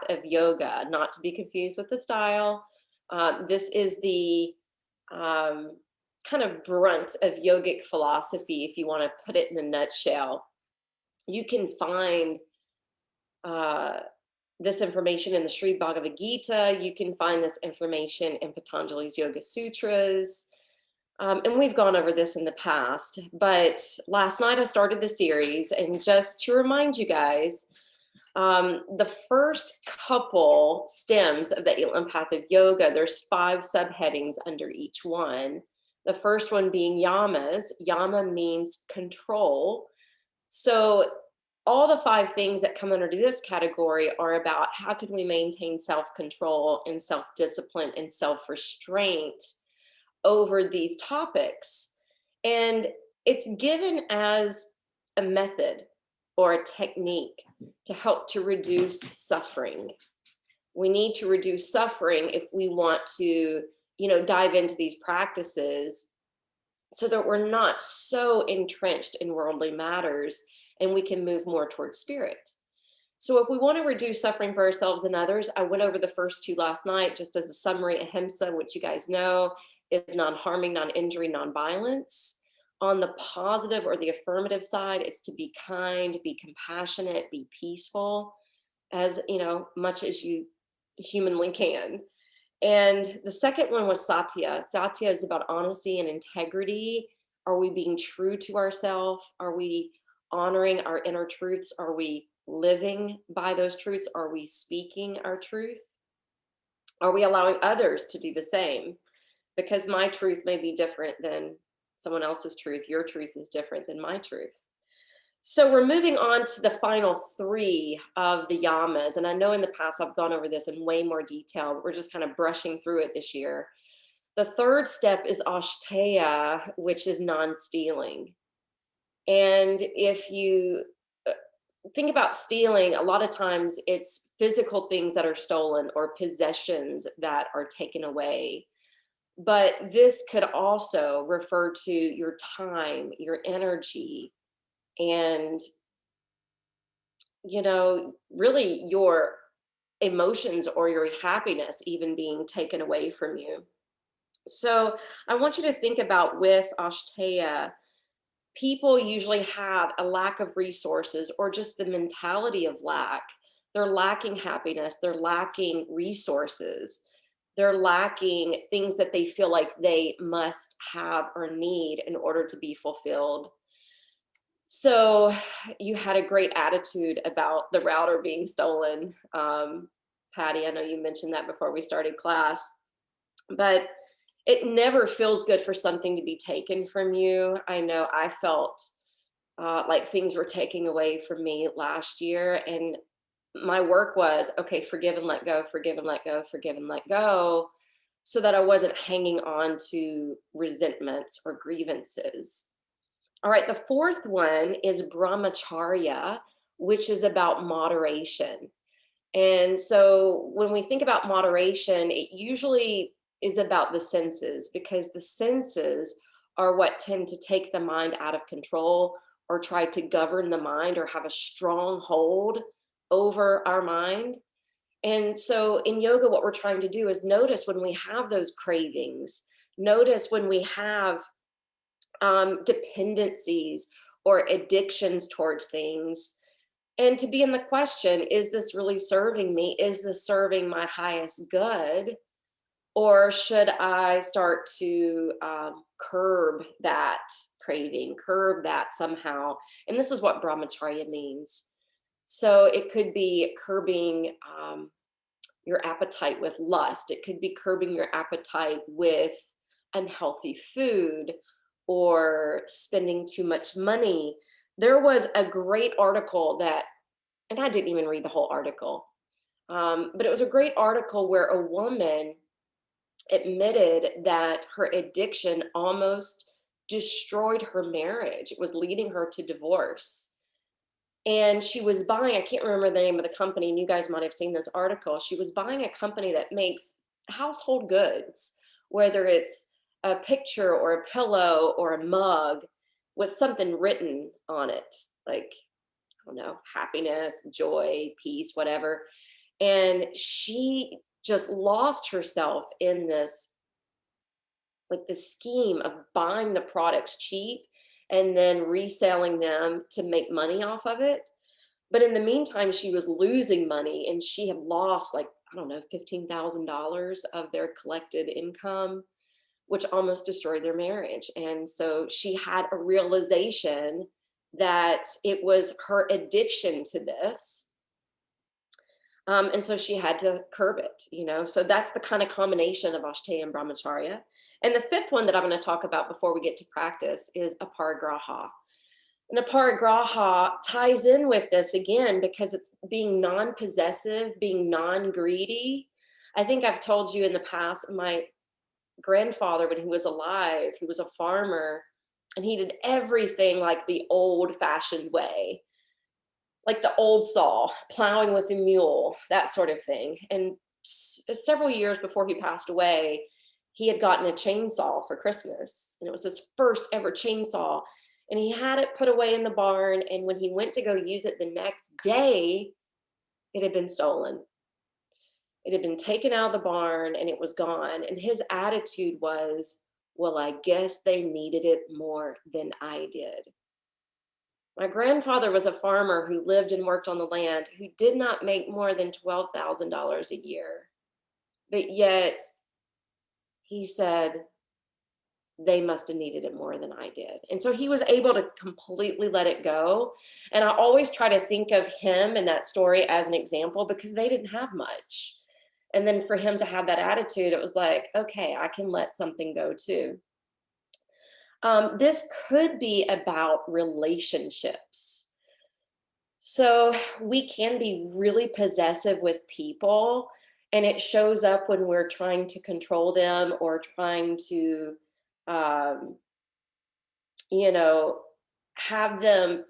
of yoga, not to be confused with the style. This is the kind of brunt of yogic philosophy, if you want to put it in a nutshell. You can find uh, this information in the Sri Bhagavad Gita. You can find this information in Patanjali's Yoga Sutras. And we've gone over this in the past, but last night I started the series, and just to remind you guys, the first couple stems of the eight-limb path of yoga, there's 5 subheadings under each one. The first one being yamas. Yama means control. So all the 5 things that come under this category are about how can we maintain self-control and self-discipline and self-restraint over these topics. And it's given as a method or a technique to help to reduce suffering. We need to reduce suffering if we want to, dive into these practices so that we're not so entrenched in worldly matters and we can move more towards spirit. So if we want to reduce suffering for ourselves and others, I went over the first 2 last night just as a summary. Ahimsa, which you guys know, is non-harming, non-injury, non-violence. On the positive or the affirmative side, it's to be kind, be compassionate, be peaceful, as much as you humanly can. And the second one was satya. Satya is about honesty and integrity. Are we being true to ourselves? Are we honoring our inner truths? Are we living by those truths? Are we speaking our truth? Are we allowing others to do the same? Because my truth may be different than someone else's truth. Your truth is different than my truth. So we're moving on to the final 3 of the yamas. And I know in the past I've gone over this in way more detail, but we're just kind of brushing through it this year. The third step is Asteya, which is non-stealing. And if you think about stealing, a lot of times it's physical things that are stolen or possessions that are taken away. But this could also refer to your time, your energy, and, really your emotions or your happiness even being taken away from you. So I want you to think about, with Asteya, people usually have a lack of resources or just the mentality of lack. They're lacking happiness, they're lacking resources, they're lacking things that they feel like they must have or need in order to be fulfilled. So you had a great attitude about the router being stolen. Patty, I know you mentioned that before we started class, but it never feels good for something to be taken from you. I know I felt like things were taken away from me last year, and my work was, okay, forgive and let go, forgive and let go, forgive and let go, so that I wasn't hanging on to resentments or grievances. All right, the fourth one is Brahmacharya, which is about moderation. And so when we think about moderation, it usually is about the senses, because the senses are what tend to take the mind out of control or try to govern the mind or have a strong hold over our mind. And so in yoga, what we're trying to do is notice when we have those cravings, notice when we have dependencies or addictions towards things, and to be in the question, is this really serving me? Is this serving my highest good? Or should I start to curb that craving, curb that somehow? And this is what Brahmacharya means. So it could be curbing your appetite with lust. It could be curbing your appetite with unhealthy food or spending too much money. There was a great article that, and I didn't even read the whole article, but it was a great article where a woman admitted that her addiction almost destroyed her marriage. It was leading her to divorce. And she was buying, I can't remember the name of the company, and you guys might have seen this article. She was buying a company that makes household goods, whether it's a picture or a pillow or a mug with something written on it, like, I don't know, happiness, joy, peace, whatever. And she just lost herself in this, like, the scheme of buying the products cheap and then reselling them to make money off of it. But in the meantime, she was losing money, and she had lost, like, I don't know, $15,000 of their collected income, which almost destroyed their marriage. And so she had a realization that it was her addiction to this. And so she had to curb it, you know. So that's the kind of combination of Asteya and Brahmacharya. And the fifth one that I'm going to talk about before we get to practice is Aparigraha. And Aparigraha ties in with this again because it's being non-possessive, being non-greedy. I think I've told you in the past, my grandfather, when he was alive, he was a farmer, and he did everything like the old-fashioned way, like the old saw, plowing with a mule, that sort of thing. And several years before he passed away, he had gotten a chainsaw for Christmas, and it was his first ever chainsaw. And he had it put away in the barn, and when he went to go use it the next day, it had been stolen. It had been taken out of the barn and it was gone. And his attitude was, well, I guess they needed it more than I did. My grandfather was a farmer who lived and worked on the land, who did not make more than $12,000 a year. But yet he said, they must have needed it more than I did. And so he was able to completely let it go. And I always try to think of him and that story as an example because they didn't have much. And then for him to have that attitude, it was like, okay, I can let something go too. This could be about relationships. So we can be really possessive with people, and it shows up when we're trying to control them or trying to, um, you know, have them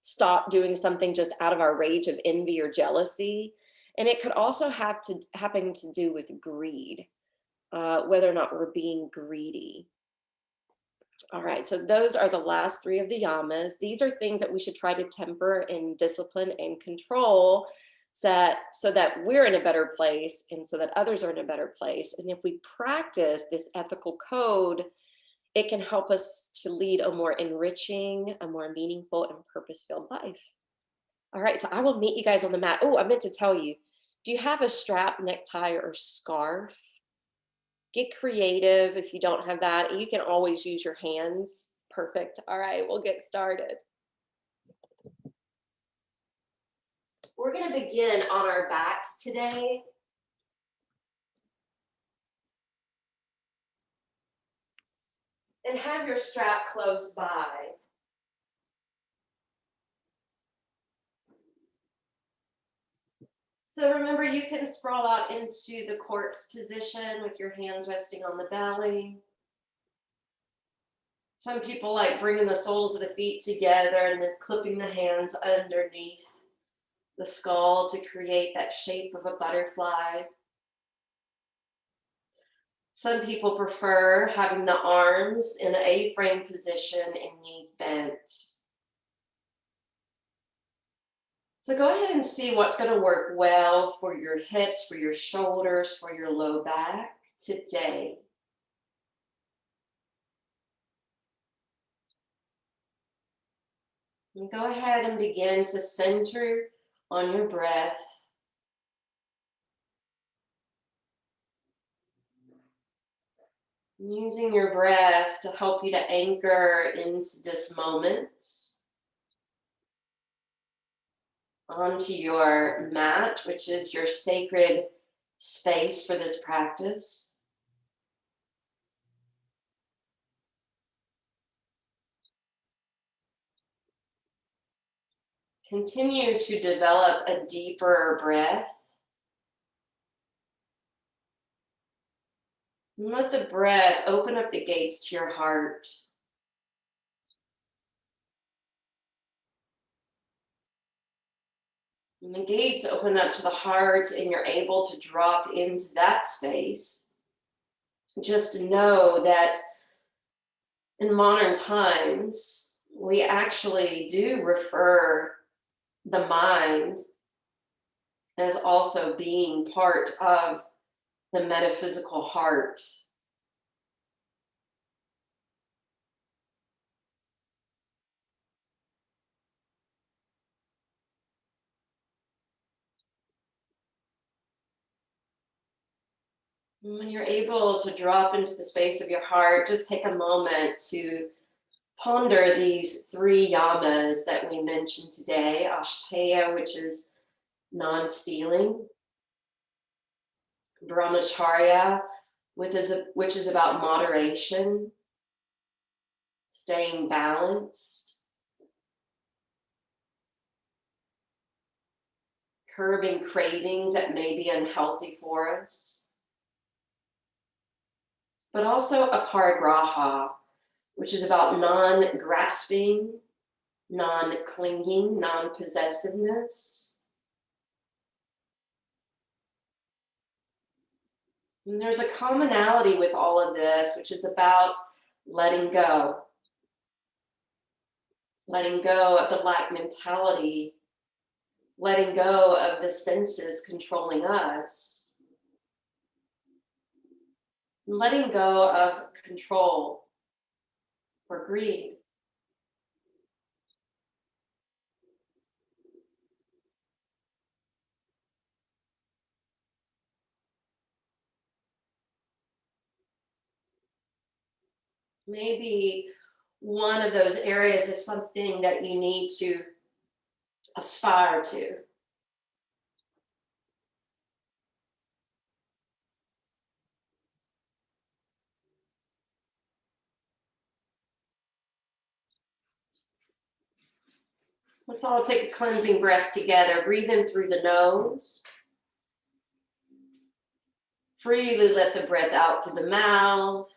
stop doing something just out of our rage of envy or jealousy. And it could also have to happen to do with greed, whether or not we're being greedy. All right, so those are the last three of the yamas. These are things that we should try to temper and discipline and control so that we're in a better place and so that others are in a better place. And if we practice this ethical code, it can help us to lead a more enriching, a more meaningful and purpose-filled life. All right, so I will meet you guys on the mat. Oh, I meant to tell you, do you have a strap, necktie, or scarf? Get creative if you don't have that. You can always use your hands. Perfect. All right, we'll get started. We're going to begin on our backs today. And have your strap close by. So remember, you can sprawl out into the corpse position with your hands resting on the belly. Some people like bringing the soles of the feet together and then clipping the hands underneath the skull to create that shape of a butterfly. Some people prefer having the arms in an A-frame position and knees bent. So go ahead and see what's going to work well for your hips, for your shoulders, for your low back today. And go ahead and begin to center on your breath. Using your breath to help you to anchor into this moment, onto your mat, which is your sacred space for this practice. Continue to develop a deeper breath. And let the breath open up the gates to your heart. And the gates open up to the heart and you're able to drop into that space. Just know that in modern times, we actually do refer the mind as also being part of the metaphysical heart. When you're able to drop into the space of your heart, just take a moment to ponder these three yamas that we mentioned today. Asteya, which is non-stealing. Brahmacharya, which is about moderation, staying balanced, curbing cravings that may be unhealthy for us. But also Aparigraha, which is about non-grasping, non-clinging, non-possessiveness. And there's a commonality with all of this, which is about letting go. Letting go of the lack mentality, letting go of the senses controlling us, letting go of control or greed. Maybe one of those areas is something that you need to aspire to. Let's all take a cleansing breath together. Breathe in through the nose. Freely let the breath out through the mouth.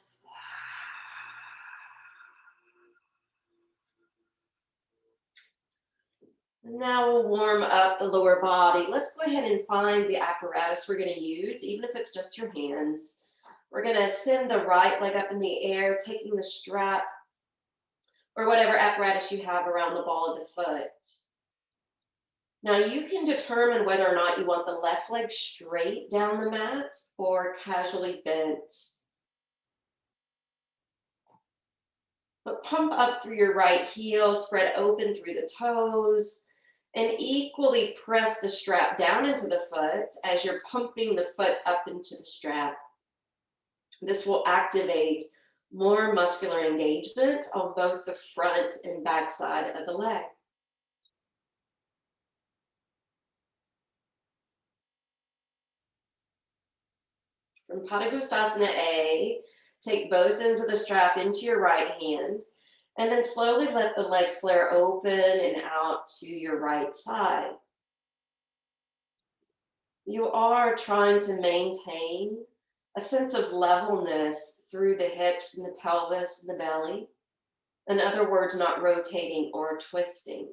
And now we'll warm up the lower body. Let's go ahead and find the apparatus we're going to use, even if it's just your hands. We're going to send the right leg up in the air, taking the strap or whatever apparatus you have around the ball of the foot. Now you can determine whether or not you want the left leg straight down the mat or casually bent. But pump up through your right heel, spread open through the toes, and equally press the strap down into the foot as you're pumping the foot up into the strap. This will activate more muscular engagement on both the front and back side of the leg. From Padangusthasana A, take both ends of the strap into your right hand, and then slowly let the leg flare open and out to your right side. You are trying to maintain a sense of levelness through the hips and the pelvis and the belly. In other words, not rotating or twisting.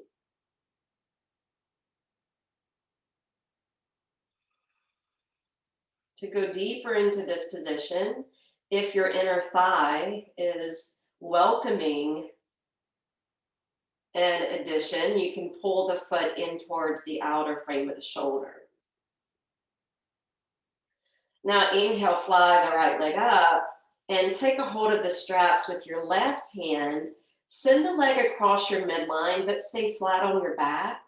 To go deeper into this position, if your inner thigh is welcoming an addition, you can pull the foot in towards the outer frame of the shoulder. Now inhale, fly the right leg up and take a hold of the straps with your left hand. Send the leg across your midline, but stay flat on your back.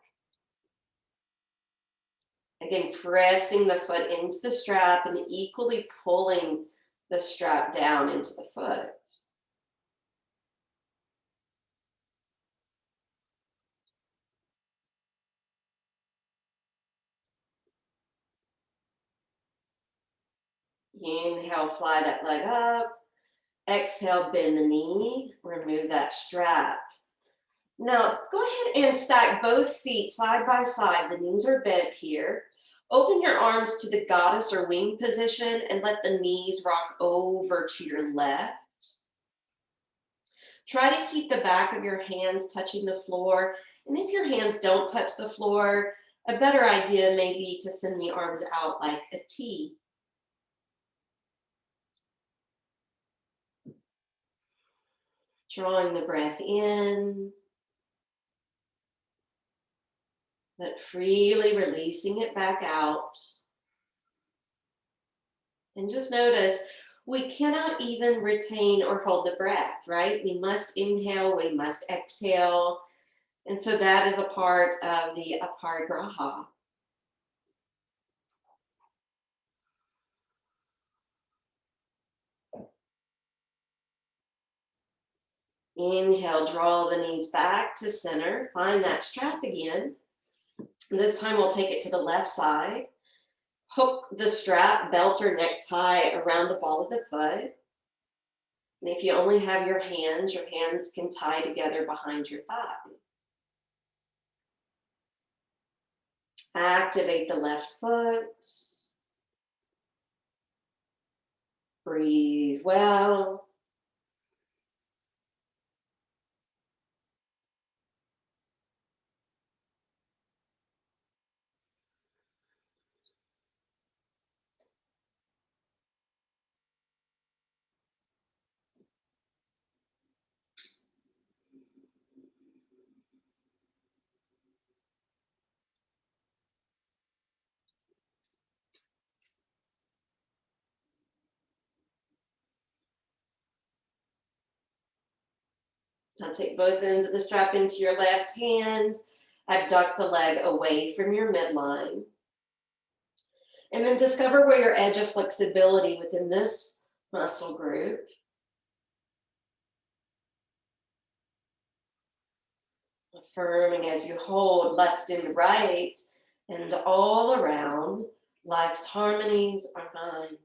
Again, pressing the foot into the strap and equally pulling the strap down into the foot. Inhale, fly that leg up. Exhale, bend the knee, remove that strap. Now, go ahead and stack both feet side by side. The knees are bent here. Open your arms to the goddess or wing position and let the knees rock over to your left. Try to keep the back of your hands touching the floor. And if your hands don't touch the floor, a better idea may be to send the arms out like a T. Drawing the breath in. but freely releasing it back out. And just notice, we cannot even retain or hold the breath, right? We must inhale, we must exhale. And so that is a part of the Aparigraha. Inhale, draw the knees back to center. Find that strap again. And this time we'll take it to the left side. Hook the strap, belt or necktie around the ball of the foot. And if you only have your hands can tie together behind your thigh. Activate the left foot. Breathe well. Now take both ends of the strap into your left hand. Abduct the leg away from your midline. And then discover where your edge of flexibility within this muscle group. Affirming as you hold left and right and all around. Life's harmonies are mine.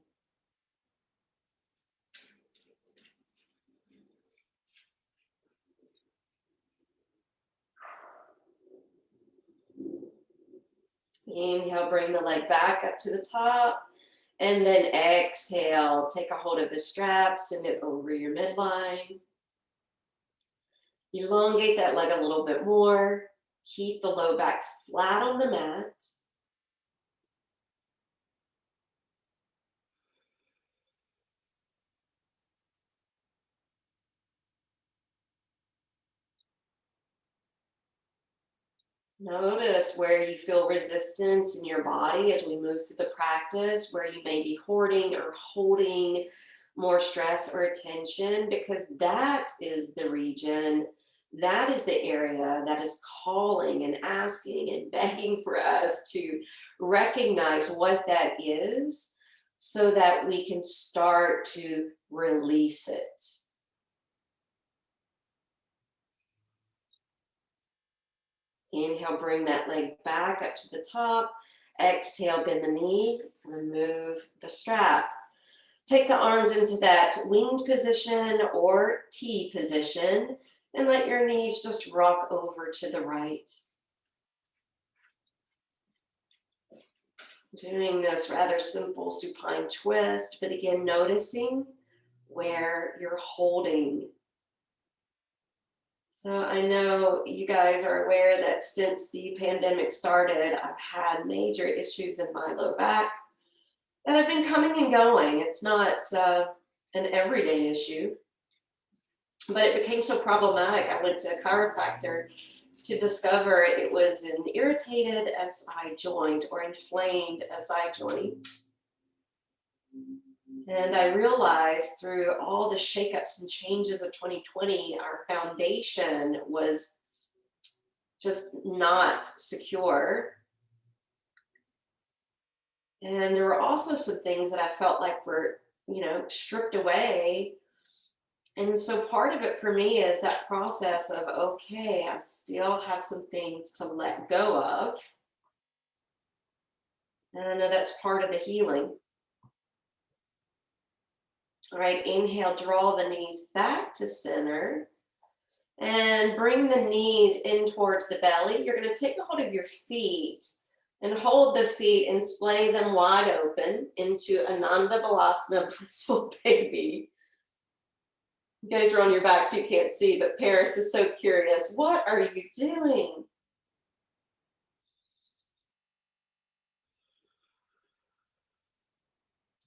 Inhale, bring the leg back up to the top. And then exhale, take a hold of the strap, send it over your midline. Elongate that leg a little bit more. Keep the low back flat on the mat. Notice where you feel resistance in your body as we move through the practice, where you may be hoarding or holding more stress or attention, because that is the region, that is the area that is calling and asking and begging for us to recognize what that is so that we can start to release it. Inhale, bring that leg back up to the top. Exhale, bend the knee, remove the strap. Take the arms into that winged position or T position and let your knees just rock over to the right. Doing this rather simple supine twist, but again, noticing where you're holding. So I know you guys are aware that since the pandemic started, I've had major issues in my low back that have been coming and going. It's not an everyday issue, but it became so problematic. I went to a chiropractor to discover it was an irritated SI joint or inflamed SI joint. And I realized through all the shakeups and changes of 2020, our foundation was just not secure. And there were also some things that I felt like were, stripped away. And so part of it for me is that process of, okay, I still have some things to let go of. And I know that's part of the healing. All right, inhale, draw the knees back to center and bring the knees in towards the belly. You're going to take a hold of your feet and hold the feet and splay them wide open into Ananda Balasana, Blissful Baby. You guys are on your back so you can't see, but Paris is so curious. What are you doing?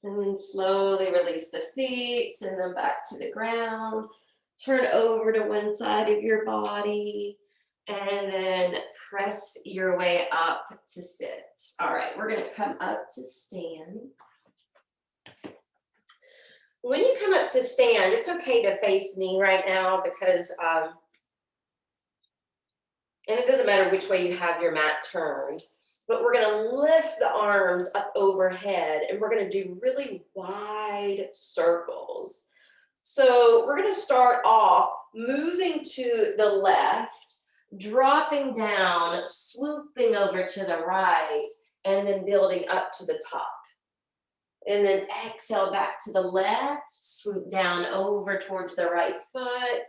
And then slowly release the feet, send them back to the ground. Turn over to one side of your body. And then press your way up to sit. All right, we're gonna come up to stand. When you come up to stand, it's okay to face me right now because, and it doesn't matter which way you have your mat turned, but we're gonna lift the arms up overhead and we're gonna do really wide circles. So we're gonna start off moving to the left, dropping down, swooping over to the right, and then building up to the top. And then exhale back to the left, swoop down over towards the right foot,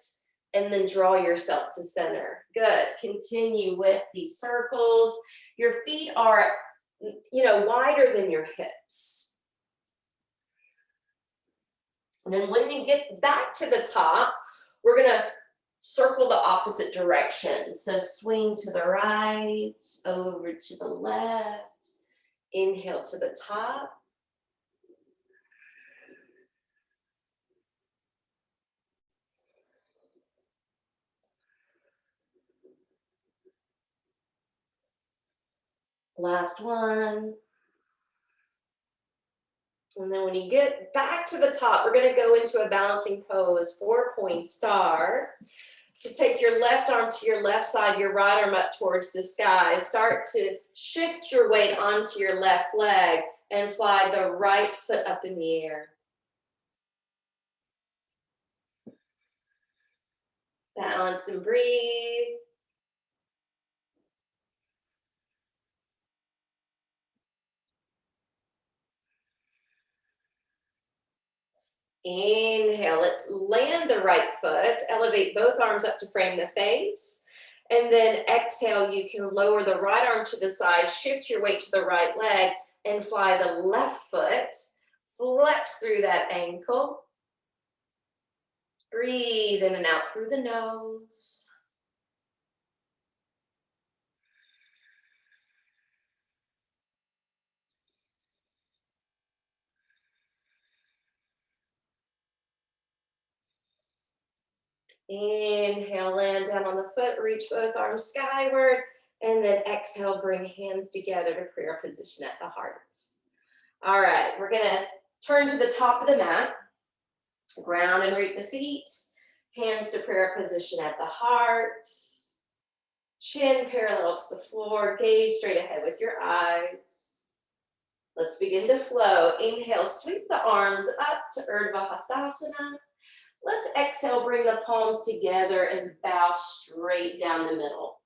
and then draw yourself to center. Good. Continue with these circles. Your feet are, wider than your hips. And then when you get back to the top, we're going to circle the opposite direction. So swing to the right, over to the left. Inhale to the top. Last one. And then when you get back to the top, we're going to go into a balancing pose, 4-point star. So take your left arm to your left side, your right arm up towards the sky. Start to shift your weight onto your left leg and fly the right foot up in the air. Balance and breathe. Inhale, let's land the right foot, elevate both arms up to frame the face. And then exhale, you can lower the right arm to the side, shift your weight to the right leg, and fly the left foot. Flex through that ankle. Breathe in and out through the nose. Inhale, land down on the foot, reach both arms skyward, and then exhale, bring hands together to prayer position at the heart. All right, we're gonna turn to the top of the mat, ground and root the feet, hands to prayer position at the heart, chin parallel to the floor, gaze straight ahead with your eyes. Let's begin to flow. Inhale, sweep the arms up to Urdhva Hastasana. Let's exhale, bring the palms together and bow straight down the middle.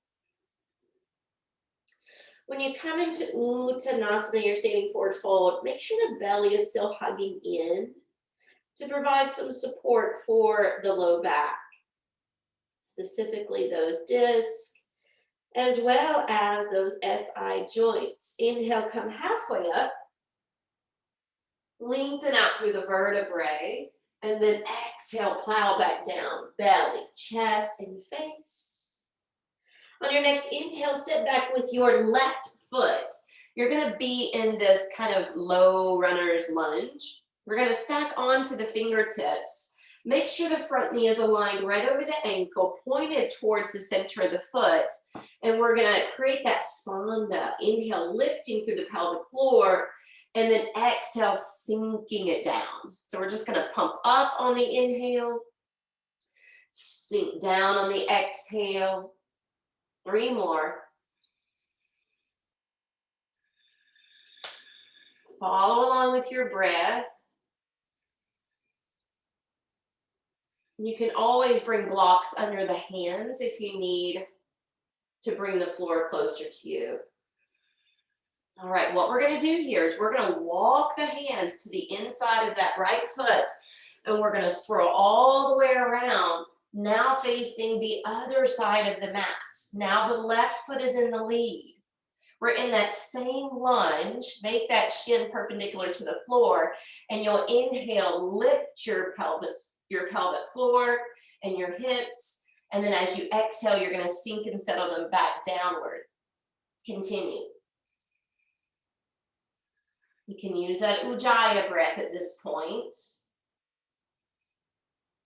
When you come into Uttanasana, you're standing forward fold, make sure the belly is still hugging in to provide some support for the low back, specifically those discs, as well as those SI joints. Inhale, come halfway up, lengthen out through the vertebrae, and then exhale, plow back down, belly, chest, and face. On your next inhale, step back with your left foot. You're gonna be in this kind of low runner's lunge. We're gonna stack onto the fingertips. Make sure the front knee is aligned right over the ankle, pointed towards the center of the foot. And we're gonna create that spanda. Inhale, lifting through the pelvic floor. And then exhale, sinking it down. So we're just gonna pump up on the inhale, sink down on the exhale. 3 more. Follow along with your breath. You can always bring blocks under the hands if you need to bring the floor closer to you. All right, what we're gonna do here is we're gonna walk the hands to the inside of that right foot, and we're gonna swirl all the way around, now facing the other side of the mat. Now the left foot is in the lead. We're in that same lunge, make that shin perpendicular to the floor, and you'll inhale, lift your pelvis, your pelvic floor and your hips, and then as you exhale, you're gonna sink and settle them back downward. Continue. You can use that Ujjayi breath at this point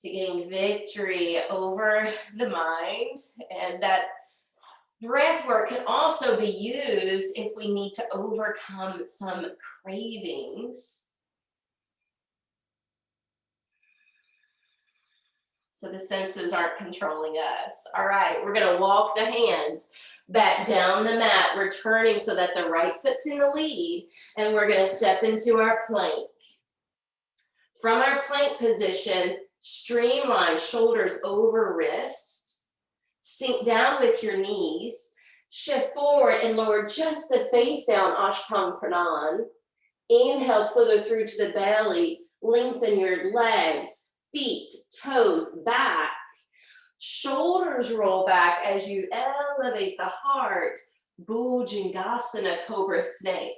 to gain victory over the mind and that Breath work can also be used if we need to overcome some cravings. So the senses aren't controlling us. All right, we're gonna walk the hands back down the mat, returning so that the right foot's in the lead, and we're gonna step into our plank. From our plank position, streamline shoulders over wrist, sink down with your knees, shift forward and lower just the face down, Ashtanga Pranam. Inhale, slither through to the belly, lengthen your legs, feet, toes, back. Shoulders roll back as you elevate the heart, Bhujangasana, cobra snake.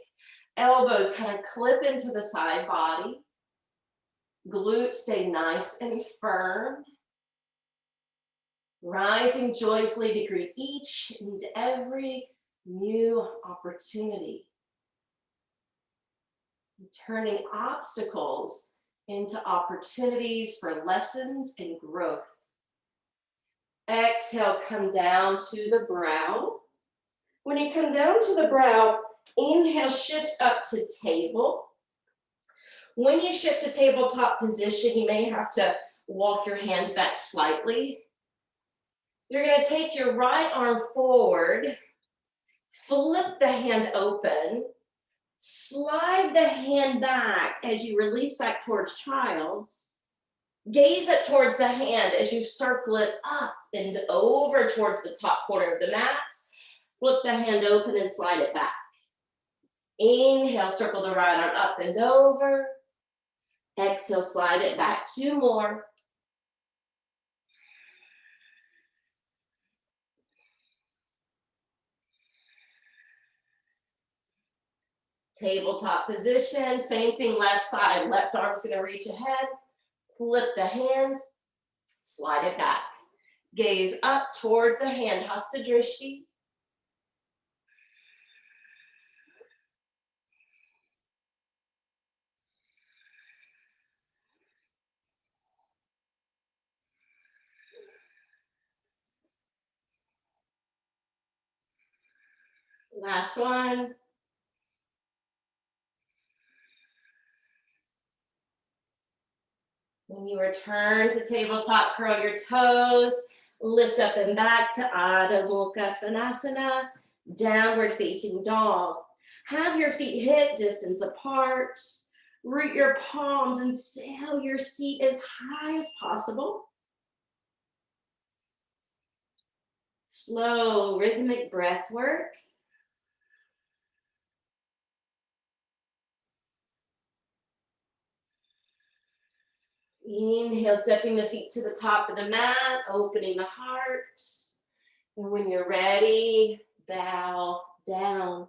Elbows kind of clip into the side body. Glutes stay nice and firm. Rising joyfully to greet each and every new opportunity. Turning obstacles into opportunities for lessons and growth. Exhale, come down to the brow. When you come down to the brow, inhale, shift up to table. When you shift to tabletop position, you may have to walk your hands back slightly. You're going to take your right arm forward, flip the hand open, slide the hand back as you release back towards child's. Gaze up towards the hand as you circle it up and over towards the top corner of the mat. Flip the hand open and slide it back. Inhale, circle the right arm up and over. Exhale, slide it back. 2 more. Tabletop position, same thing, left side. Left arm's gonna reach ahead. Flip the hand, slide it back. Gaze up towards the hand, Hasta Drishti. Last one. When you return to tabletop, curl your toes, lift up and back to Adho Mukha Svanasana, downward facing dog. Have your feet hip distance apart. Root your palms and sail your seat as high as possible. Slow, rhythmic breath work. Inhale, stepping the feet to the top of the mat, opening the heart. And when you're ready, bow down.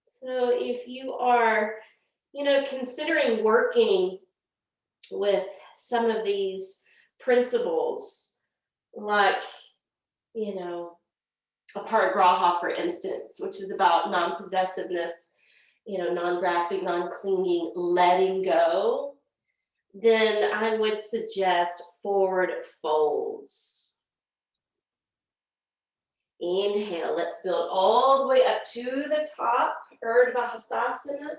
So if you are, considering working with some of these principles, like, Aparigraha, for instance, which is about non-possessiveness, non-grasping, non-clinging, letting go, then I would suggest forward folds. Inhale, let's build all the way up to the top, Urdhva Hastasana.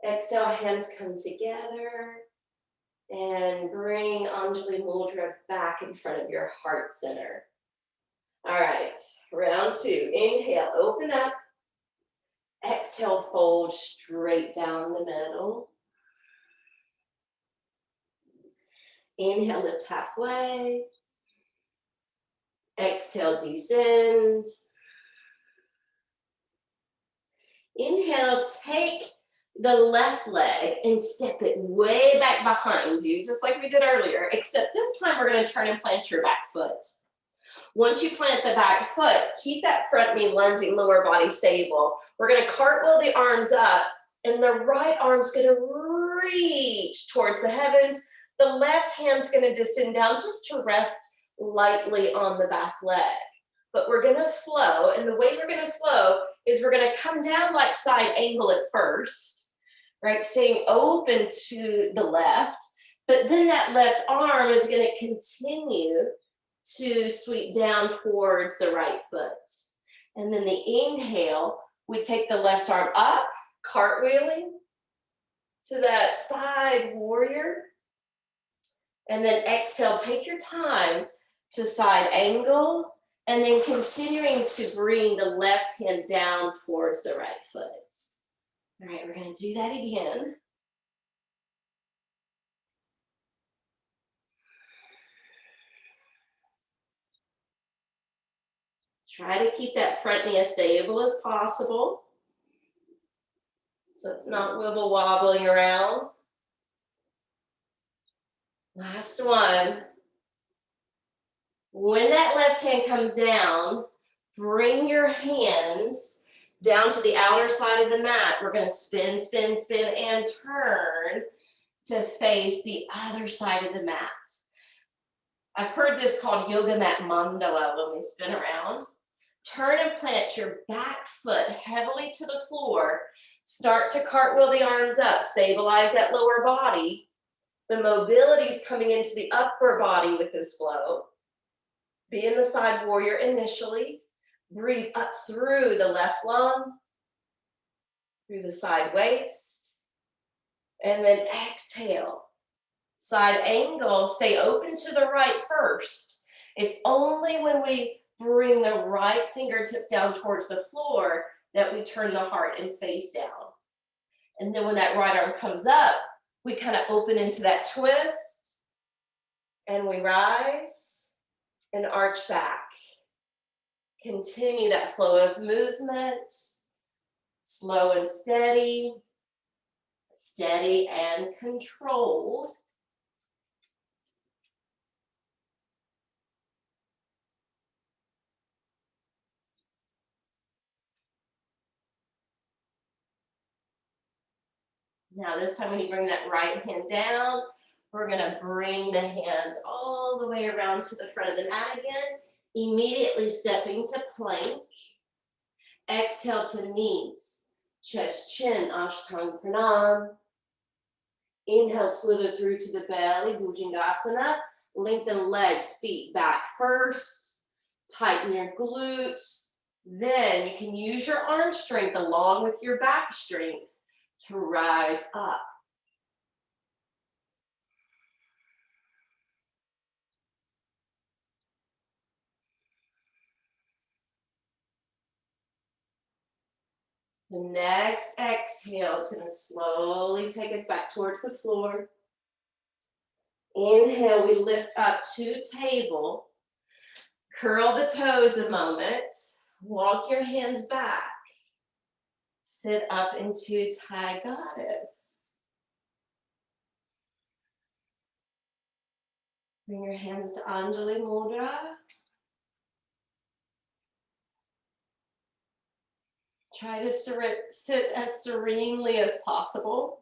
Exhale, hands come together and bring Anjali Mudra back in front of your heart center. All right, round 2. Inhale, open up. Exhale, fold straight down the middle. Inhale, lift halfway. Exhale, descend. Inhale, take the left leg and step it way back behind you, just like we did earlier, except this time we're going to turn and plant your back foot. Once you plant the back foot, keep that front knee lunging, lower body stable. We're going to cartwheel the arms up, and the right arm's going to reach towards the heavens. The left hand's going to descend down just to rest lightly on the back leg. But we're going to flow, and the way we're going to flow is we're going to come down like side angle at first. right? Staying open to the left, but then that left arm is going to continue to sweep down towards the right foot. And then the inhale, we take the left arm up, cartwheeling to that side warrior. And then exhale, take your time to side angle, and then continuing to bring the left hand down towards the right foot. All right, we're going to do that again. Try to keep that front knee as stable as possible, so it's not wibble wobbling around. Last one. When that left hand comes down, bring your hands down to the outer side of the mat. We're going to spin, spin, spin, and turn to face the other side of the mat. I've heard this called yoga mat mandala when we spin around. Turn and plant your back foot heavily to the floor. Start to cartwheel the arms up, stabilize that lower body. The mobility is coming into the upper body with this flow. Be in the side warrior initially. Breathe up through the left lung, through the side waist, and then exhale. Side angle, stay open to the right first. It's only when we bring the right fingertips down towards the floor that we turn the heart and face down. And then when that right arm comes up, we kind of open into that twist, and we rise and arch back. Continue that flow of movement, slow and steady, steady and controlled. Now this time when you bring that right hand down, we're gonna bring the hands all the way around to the front of the mat again, immediately stepping to plank. Exhale to knees, chest, chin, Ashtanga Pranam. Inhale, slither through to the belly, Bhujangasana. Lengthen legs, feet back first. Tighten your glutes. Then you can use your arm strength along with your back strength to rise up. The next exhale is going to slowly take us back towards the floor. Inhale, we lift up to table. Curl the toes a moment. Walk your hands back. Sit up into Thai Goddess. Bring your hands to Anjali Mudra. Try to sit as serenely as possible.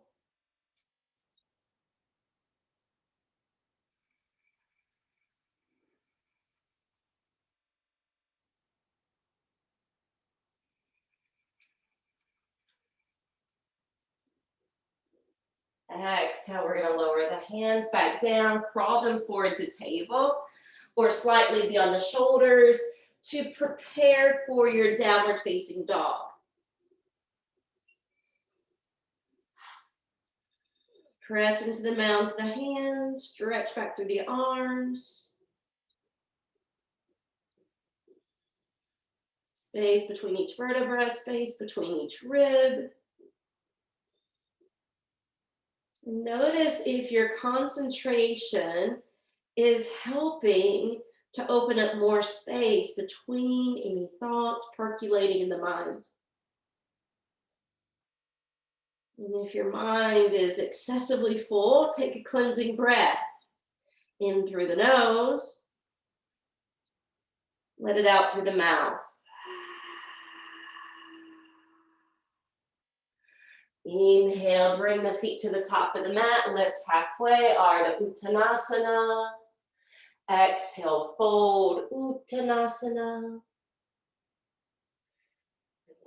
Exhale, we're going to lower the hands back down, crawl them forward to table, or slightly beyond the shoulders to prepare for your downward facing dog. Press into the mounds of the hands, stretch back through the arms. Space between each vertebra, space between each rib. Notice if your concentration is helping to open up more space between any thoughts percolating in the mind. And if your mind is excessively full, take a cleansing breath. In through the nose. Let it out through the mouth. Inhale, bring the feet to the top of the mat, lift halfway, Ardha Uttanasana. Exhale, fold, Uttanasana.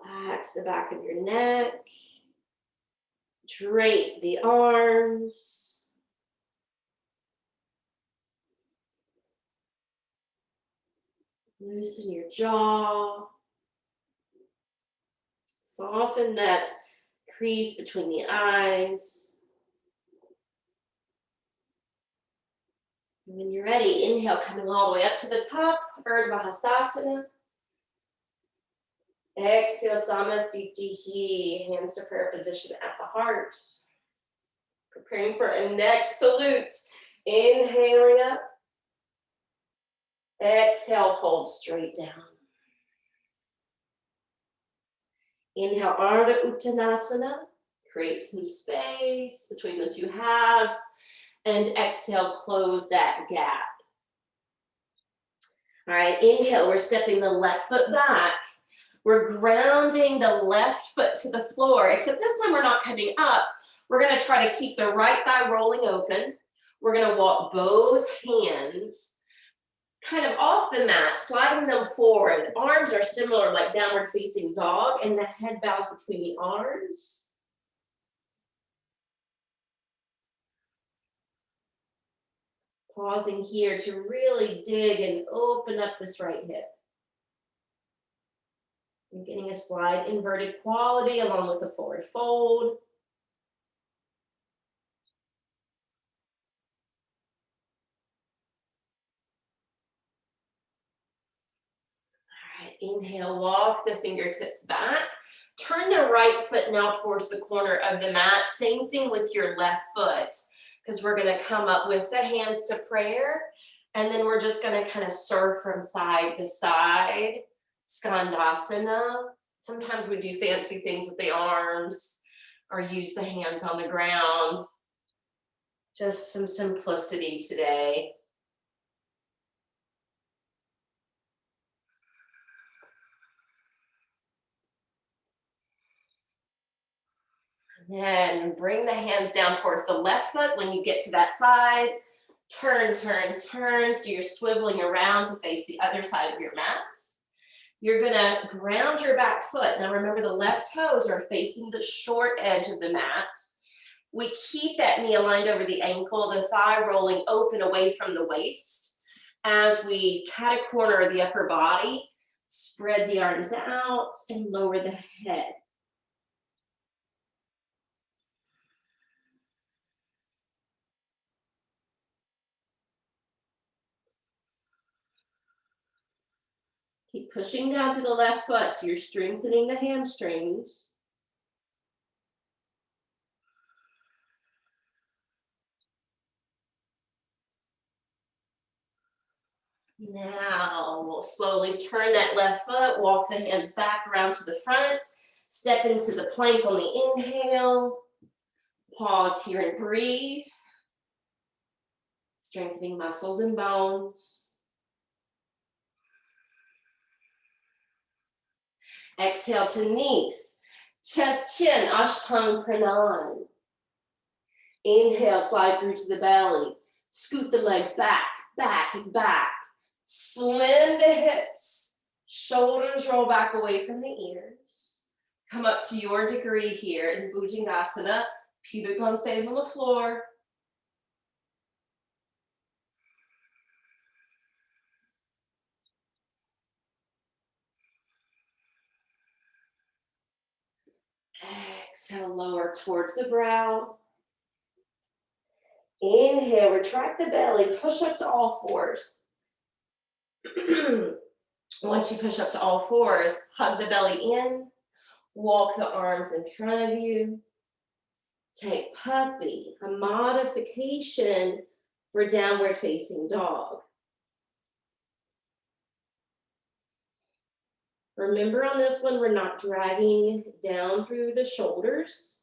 Relax the back of your neck. Drape the arms. Loosen your jaw. Soften that crease between the eyes. And when you're ready, inhale, coming all the way up to the top, Urdhva Hastasana. Exhale, Samasthiti, hands to prayer position at the heart. Preparing for a next salute. Inhaling up. Exhale, fold straight down. Inhale, Ardha Uttanasana. Create some space between the two halves. And exhale, close that gap. All right, inhale, we're stepping the left foot back. We're grounding the left foot to the floor, except this time we're not coming up. We're gonna try to keep the right thigh rolling open. We're gonna walk both hands kind of off the mat, sliding them forward. Arms are similar, like downward facing dog, and the head bows between the arms. Pausing here to really dig and open up this right hip. You're getting a slide inverted quality along with the forward fold. All right, inhale, walk the fingertips back. Turn the right foot now towards the corner of the mat. Same thing with your left foot, because we're gonna come up with the hands to prayer, and then we're just gonna kind of surf from side to side. Skandasana. Sometimes we do fancy things with the arms or use the hands on the ground. Just some simplicity today. Then bring the hands down towards the left foot when you get to that side. Turn, turn, turn. So you're swiveling around to face the other side of your mat. You're gonna ground your back foot. Now remember, the left toes are facing the short edge of the mat. We keep that knee aligned over the ankle, the thigh rolling open away from the waist. As we cat-a-corner the upper body, spread the arms out and lower the head. Keep pushing down to the left foot, so you're strengthening the hamstrings. Now we'll slowly turn that left foot, walk the hands back around to the front, step into the plank on the inhale. Pause here and breathe. Strengthening muscles and bones. Exhale to knees, chest, chin, Ashtanga Pranam. Inhale, slide through to the belly. Scoot the legs back, back, back. Slim the hips. Shoulders roll back away from the ears. Come up to your degree here in Bhujangasana. Pubic bone stays on the floor. Exhale, lower towards the brow. Inhale, retract the belly, push up to all fours. Once you push up to all fours, hug the belly in, walk the arms in front of you. Take puppy, a modification for downward facing dog. Remember, on this one, we're not dragging down through the shoulders.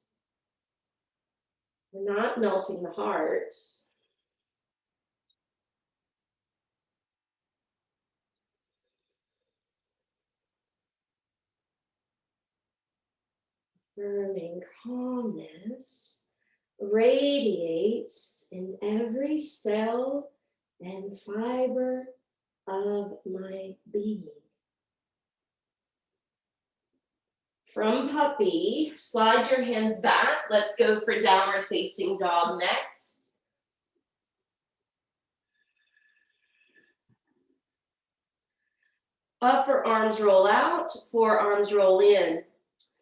We're not melting the heart. Affirming calmness radiates in every cell and fiber of my being. From puppy, slide your hands back. Let's go for downward facing dog next. Upper arms roll out, forearms roll in.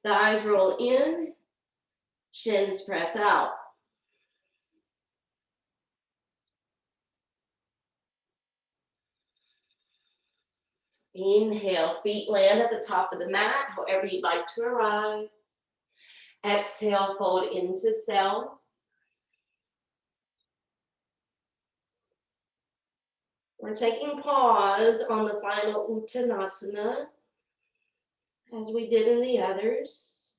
Thighs roll in, shins press out. Inhale, feet land at the top of the mat, however you'd like to arrive. Exhale, fold into self. We're taking pause on the final Uttanasana, as we did in the others.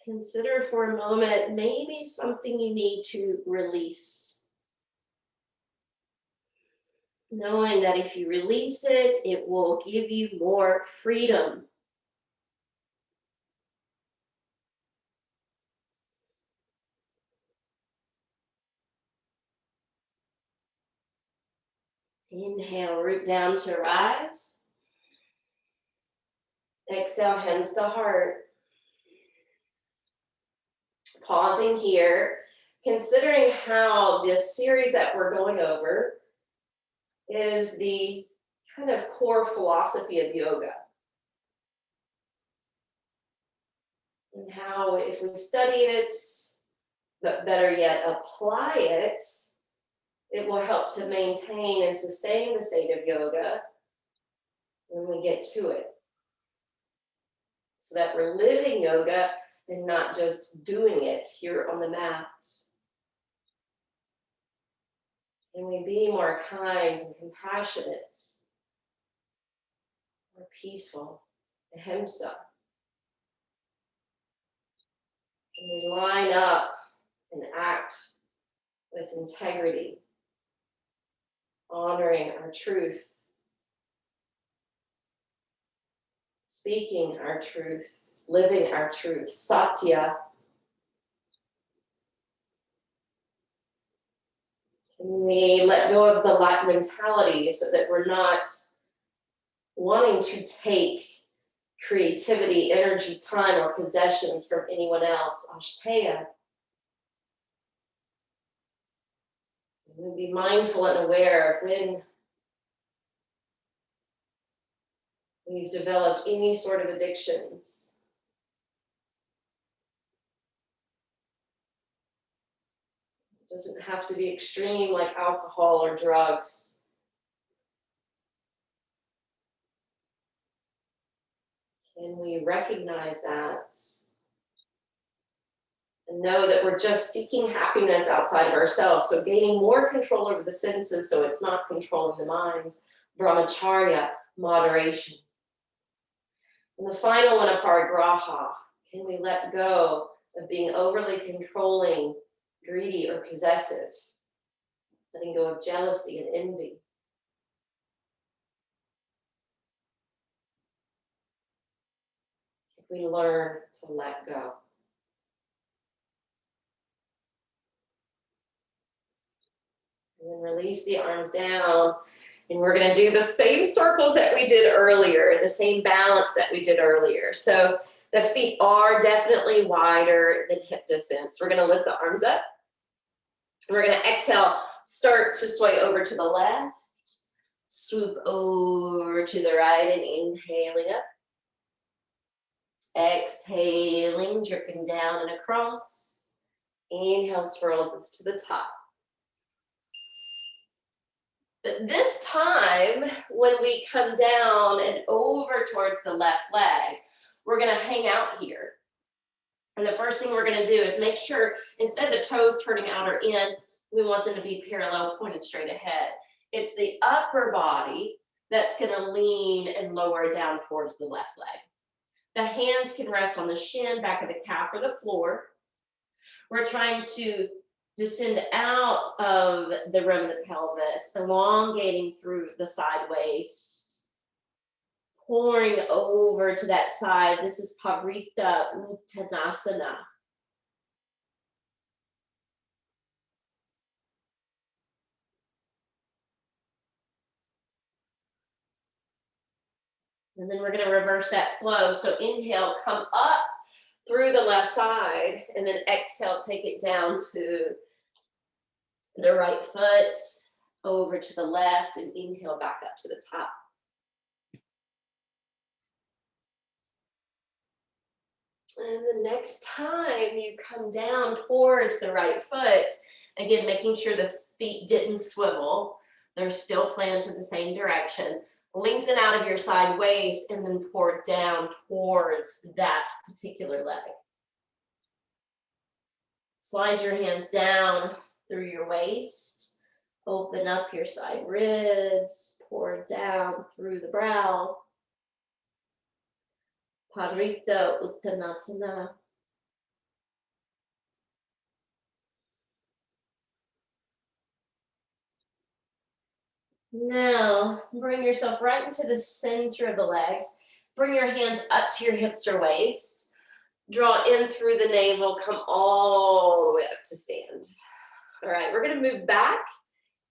Consider for a moment maybe something you need to release. Knowing that if you release it, it will give you more freedom. Inhale, root down to rise. Exhale, hands to heart. Pausing here, considering how this series that we're going over is the kind of core philosophy of yoga. And how if we study it, but better yet, apply it, it will help to maintain and sustain the state of yoga when we get to it. So that we're living yoga and not just doing it here on the mat. Can we be more kind and compassionate, more peaceful, ahimsa? Can we line up and act with integrity, honoring our truth, speaking our truth, living our truth, satya? Can we let go of the lack mentality so that we're not wanting to take creativity, energy, time, or possessions from anyone else? Asteya. And be mindful and aware of when we've developed any sort of addictions. It doesn't have to be extreme like alcohol or drugs. Can we recognize that and know that we're just seeking happiness outside of ourselves? So gaining more control over the senses so it's not controlling the mind. Brahmacharya, moderation. And the final one, Aparigraha. Can we let go of being overly controlling, greedy, or possessive? Letting go of jealousy and envy. If we learn to let go. And then release the arms down. And we're going to do the same circles that we did earlier, the same balance that we did earlier. So the feet are definitely wider than hip distance. We're going to lift the arms up. We're going to exhale, start to sway over to the left, swoop over to the right, and inhaling up. Exhaling, dripping down and across. Inhale, swirls us to the top. But this time, when we come down and over towards the left leg, we're going to hang out here. And the first thing we're going to do is make sure, instead of the toes turning out or in, we want them to be parallel, pointed straight ahead. It's the upper body that's going to lean and lower down towards the left leg. The hands can rest on the shin, back of the calf, or the floor. We're trying to descend out of the rim of the pelvis, elongating through the side waist, pouring over to that side. This is Parigraha Uttanasana. And then we're going to reverse that flow. So inhale, come up through the left side, and then exhale, take it down to the right foot, over to the left, and inhale back up to the top. And the next time you come down towards the right foot, again, making sure the feet didn't swivel, they're still planted the same direction. Lengthen out of your side waist and then pour down towards that particular leg. Slide your hands down through your waist. Open up your side ribs. Pour down through the brow. Aparigraha Uttanasana. Now, bring yourself right into the center of the legs. Bring your hands up to your hips or waist. Draw in through the navel. Come all the way up to stand. All right, we're going to move back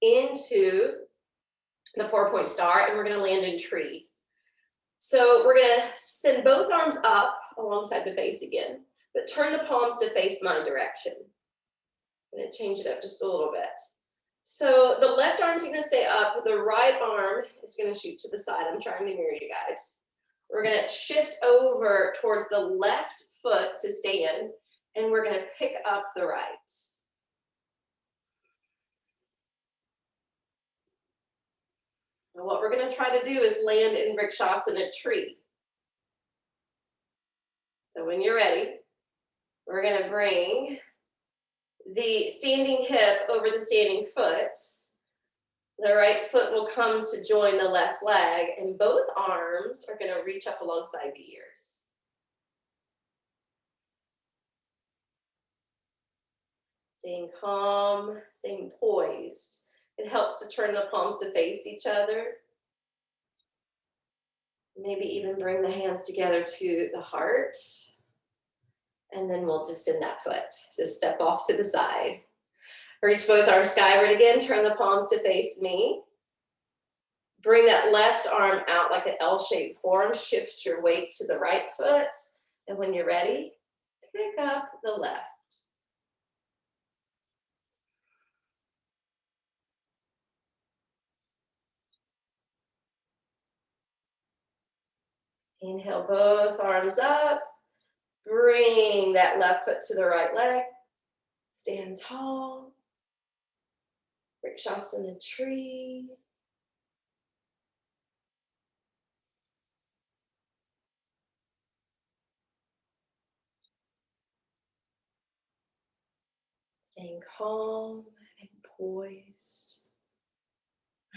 into the 4-point star, and we're going to land in tree. So we're going to send both arms up alongside the face again, but turn the palms to face my direction. I'm going to change it up just a little bit. So the left arm's going to stay up, the right arm is going to shoot to the side. I'm trying to mirror you guys. We're going to shift over towards the left foot to stand, and we're going to pick up the right. Now what we're going to try to do is land in Vrikshasana tree. So when you're ready, we're going to bring the standing hip over the standing foot. The right foot will come to join the left leg, and both arms are going to reach up alongside the ears. Staying calm, staying poised. It helps to turn the palms to face each other. Maybe even bring the hands together to the heart. And then we'll descend that foot. Just step off to the side. Reach both arms skyward again. Turn the palms to face me. Bring that left arm out like an L-shaped form. Shift your weight to the right foot. And when you're ready, pick up the left. Inhale, both arms up. Bring that left foot to the right leg. Stand tall. Vrikshasana tree. Staying calm and poised.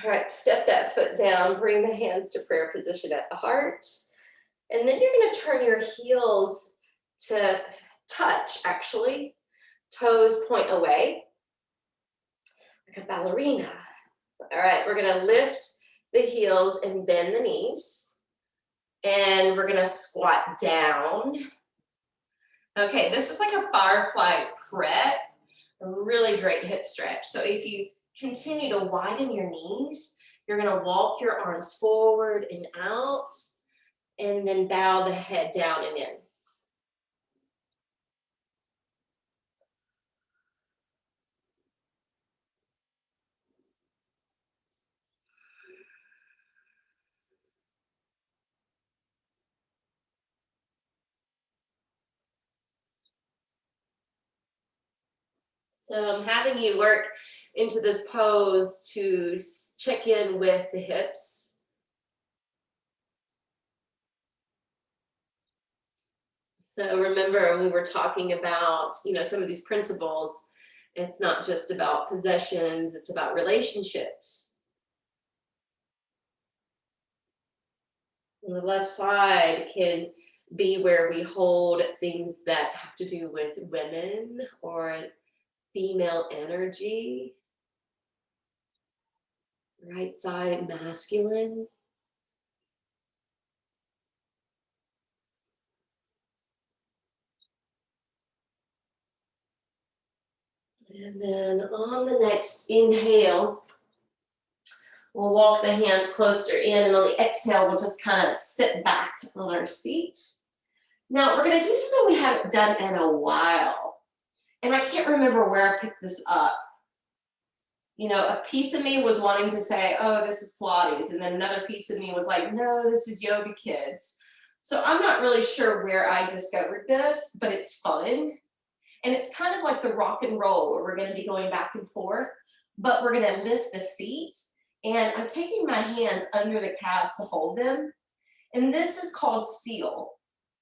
All right, step that foot down. Bring the hands to prayer position at the heart. And then you're going to turn your heels to touch, actually. Toes point away, like a ballerina. All right, we're going to lift the heels and bend the knees. And we're going to squat down. Okay, this is like a firefly pret, a really great hip stretch. So if you continue to widen your knees, you're going to walk your arms forward and out, and then bow the head down and in. So I'm having you work into this pose to check in with the hips. So remember, when we were talking about, some of these principles, it's not just about possessions, it's about relationships. And the left side can be where we hold things that have to do with women or female energy. Right side, masculine. And then on the next inhale, We'll walk the hands closer in, and on the exhale, we'll just kind of sit back on our seat. Now, we're going to do something we haven't done in a while. And I can't remember where I picked this up. You know, a piece of me was wanting to say, oh, this is Pilates. And then another piece of me was like, no, this is Yoga Kids. So I'm not really sure where I discovered this, but it's fun. And it's kind of like the rock and roll where we're going to be going back and forth, but we're going to lift the feet. And I'm taking my hands under the calves to hold them. And this is called seal.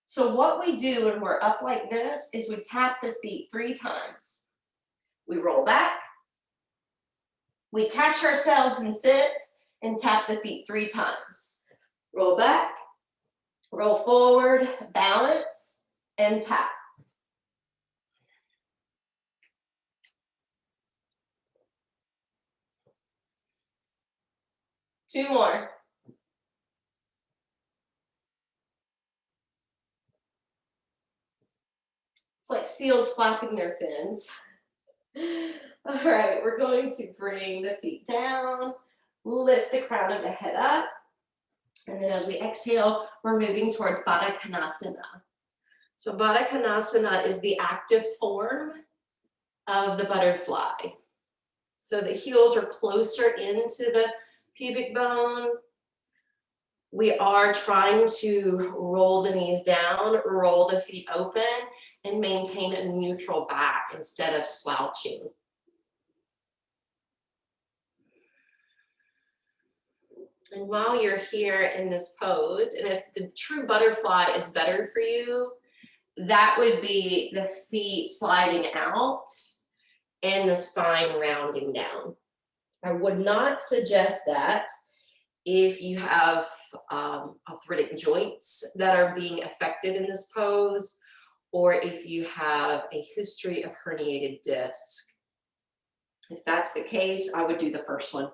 So what we do when we're up like this is we tap the feet 3 times. We roll back. We catch ourselves and sit and tap the feet 3 times. Roll back, roll forward, balance, and tap. Two more. It's like seals flapping their fins. All right, we're going to bring the feet down, lift the crown of the head up, and then as we exhale, we're moving towards Baddha Konasana. So Baddha Konasana is the active form of the butterfly. So the heels are closer into the pubic bone. We are trying to roll the knees down, roll the feet open, and maintain a neutral back instead of slouching. And while you're here in this pose, and if the true butterfly is better for you, that would be the feet sliding out and the spine rounding down. I would not suggest that if you have arthritic joints that are being affected in this pose, or if you have a history of herniated disc. If that's the case, I would do the first one.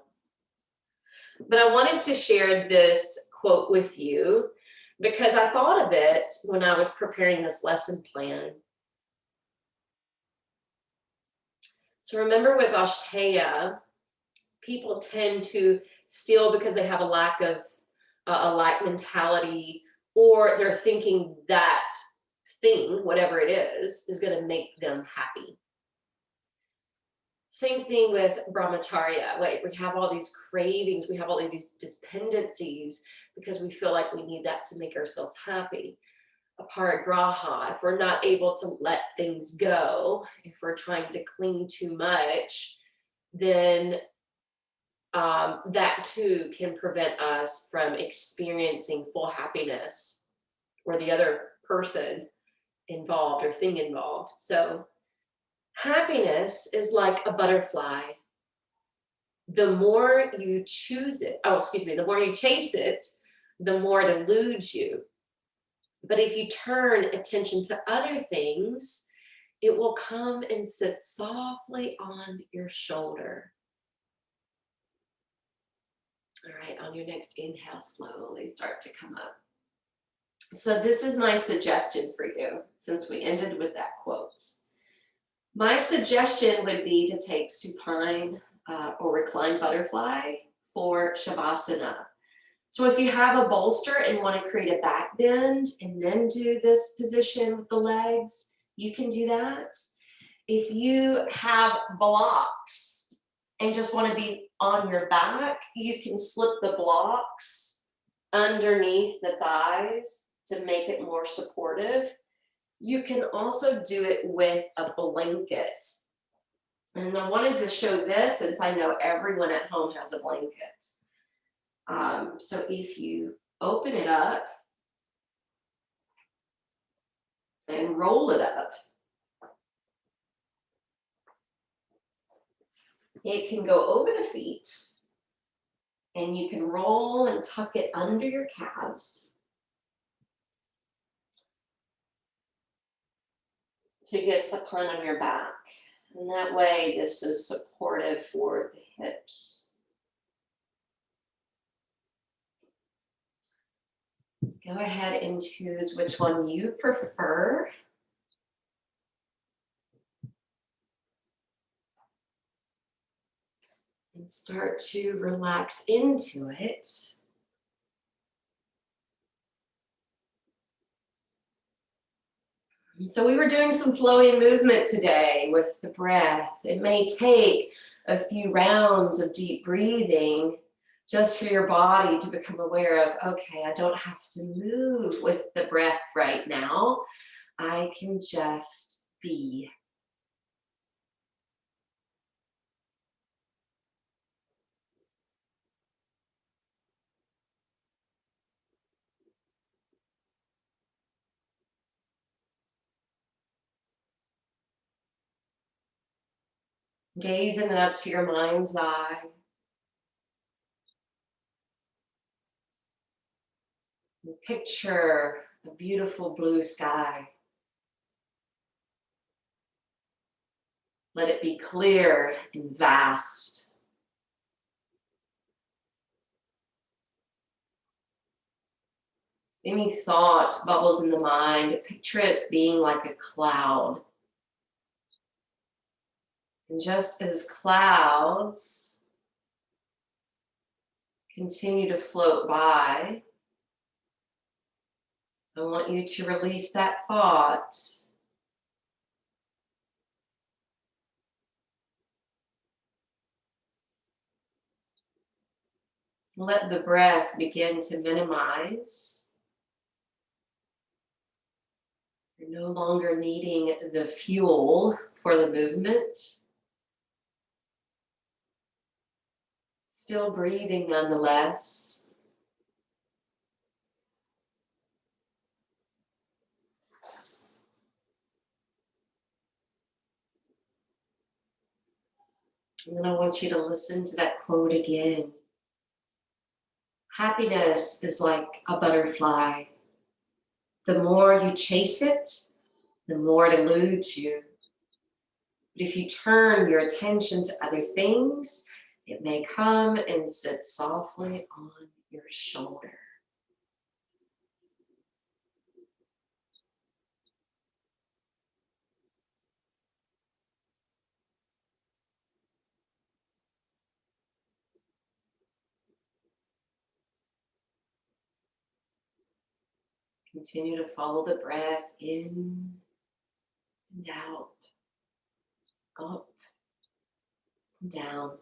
But I wanted to share this quote with you because I thought of it when I was preparing this lesson plan. So remember with Asteya, people tend to steal because they have a lack of a lack mentality, or they're thinking that thing, whatever it is going to make them happy. Same thing with Brahmacharya. We have all these cravings, we have all these dependencies because we feel like we need that to make ourselves happy. Aparigraha, if we're not able to let things go, if we're trying to cling too much, then that too can prevent us from experiencing full happiness or the other person involved or thing involved. So happiness is like a butterfly. The more you choose it, the more you chase it, the more it eludes you. But if you turn attention to other things, it will come and sit softly on your shoulder. All right, on your next inhale, slowly start to come up. So this is my suggestion for you, since we ended with that quote. My suggestion would be to take supine or reclined butterfly for Shavasana. So if you have a bolster and want to create a back bend and then do this position with the legs, you can do that. If you have blocks and just want to be on your back, you can slip the blocks underneath the thighs to make it more supportive. You can also do it with a blanket. And I wanted to show this since I know everyone at home has a blanket. So if you open it up and roll it up, it can go over the feet, and you can roll and tuck it under your calves to get supine on your back. And that way, this is supportive for the hips. Go ahead and choose which one you prefer. And start to relax into it. And so we were doing some flowing movement today with the breath. It may take a few rounds of deep breathing just for your body to become aware of, okay, I don't have to move with the breath right now. I can just be. Gazing up to your mind's eye. And picture a beautiful blue sky. Let it be clear and vast. Any thought bubbles in the mind, picture it being like a cloud. And just as clouds continue to float by, I want you to release that thought. Let the breath begin to minimize. You're no longer needing the fuel for the movement. Still breathing nonetheless. And then I want you to listen to that quote again. Happiness is like a butterfly. The more you chase it, the more it eludes you. But if you turn your attention to other things, it may come and sit softly on your shoulder. Continue to follow the breath in and out, up and down.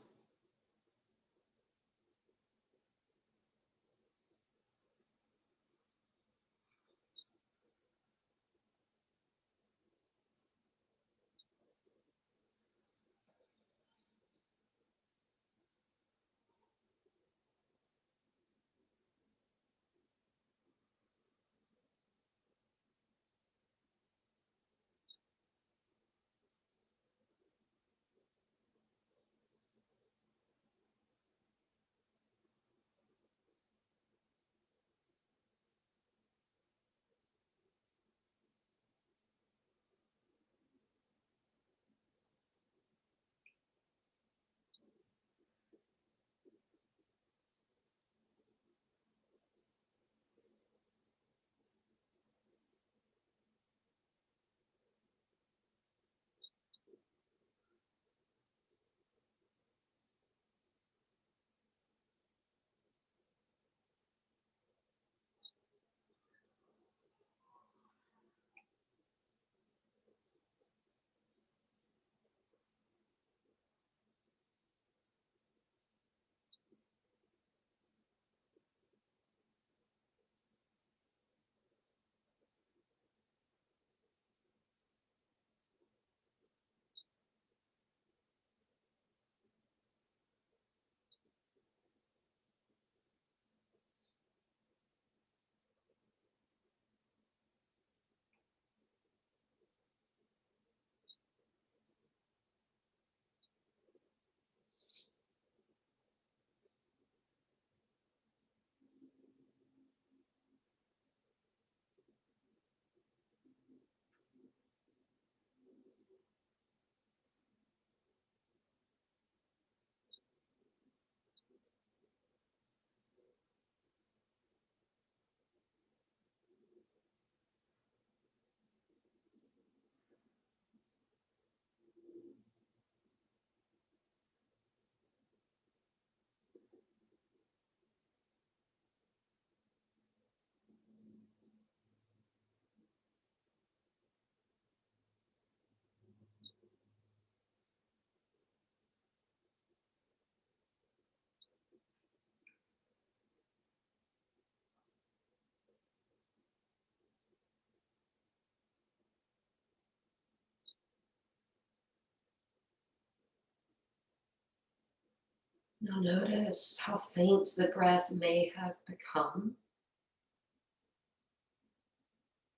Now notice how faint the breath may have become,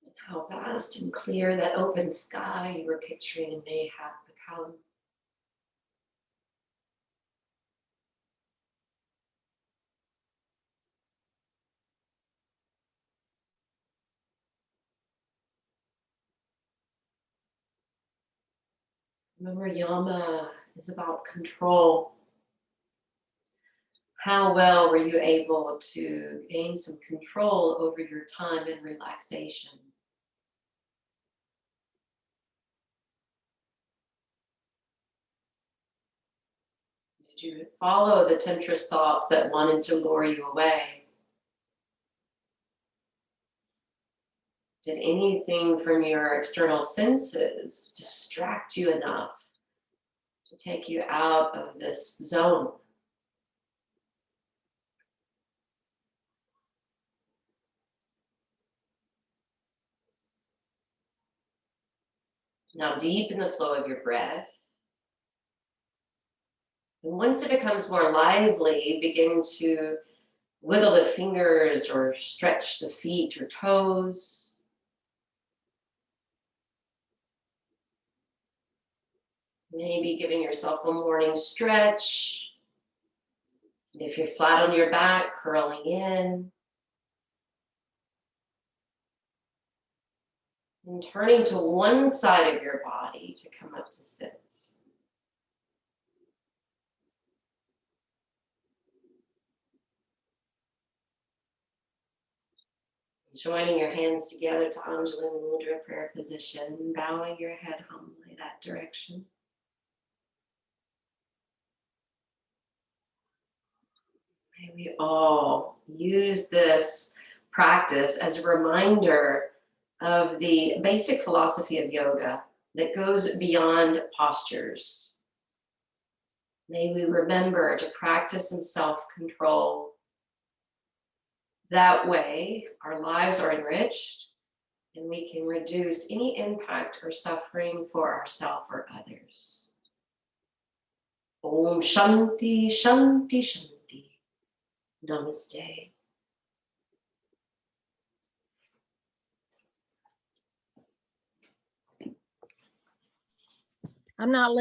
and how vast and clear that open sky you were picturing may have become. Remember, Yama is about control. How well were you able to gain some control over your time and relaxation? Did you follow the temptress thoughts that wanted to lure you away? Did anything from your external senses distract you enough to take you out of this zone? Now deepen the flow of your breath. And once it becomes more lively, begin to wiggle the fingers or stretch the feet or toes. Maybe giving yourself a morning stretch. And if you're flat on your back, curling in. And turning to one side of your body to come up to sit. Joining your hands together to Anjali Mudra prayer position, bowing your head humbly that direction. May we all use this practice as a reminder of the basic philosophy of yoga that goes beyond postures. May we remember to practice some self-control. That way, our lives are enriched and we can reduce any impact or suffering for ourselves or others. Om Shanti, Shanti, Shanti. Namaste. I'm not